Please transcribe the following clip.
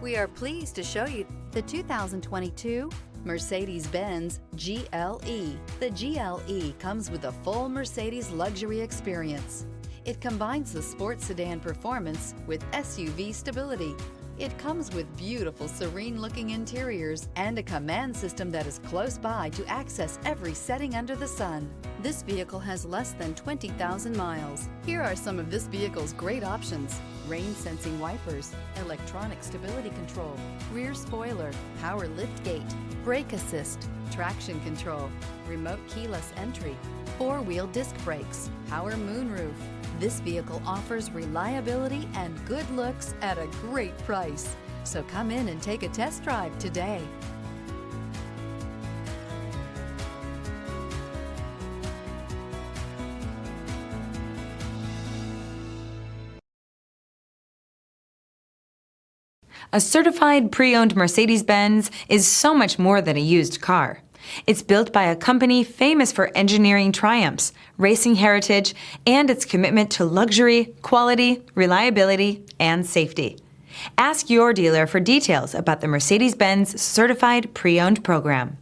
We are pleased to show you the 2022 Mercedes-Benz GLE. The GLE comes with a full Mercedes luxury experience. It combines the sports sedan performance with SUV stability. It comes with beautiful, serene-looking interiors and a command system that is close by to access every setting under the sun. This vehicle has less than 20,000 miles. Here are some of this vehicle's great options: rain-sensing wipers, electronic stability control, rear spoiler, power liftgate, brake assist, traction control, remote keyless entry, four-wheel disc brakes, power moonroof. This vehicle offers reliability and good looks at a great price. So come in and take a test drive today. A certified pre-owned Mercedes-Benz is so much more than a used car. It's built by a company famous for engineering triumphs, racing heritage, and its commitment to luxury, quality, reliability, and safety. Ask your dealer for details about the Mercedes-Benz Certified Pre-Owned program.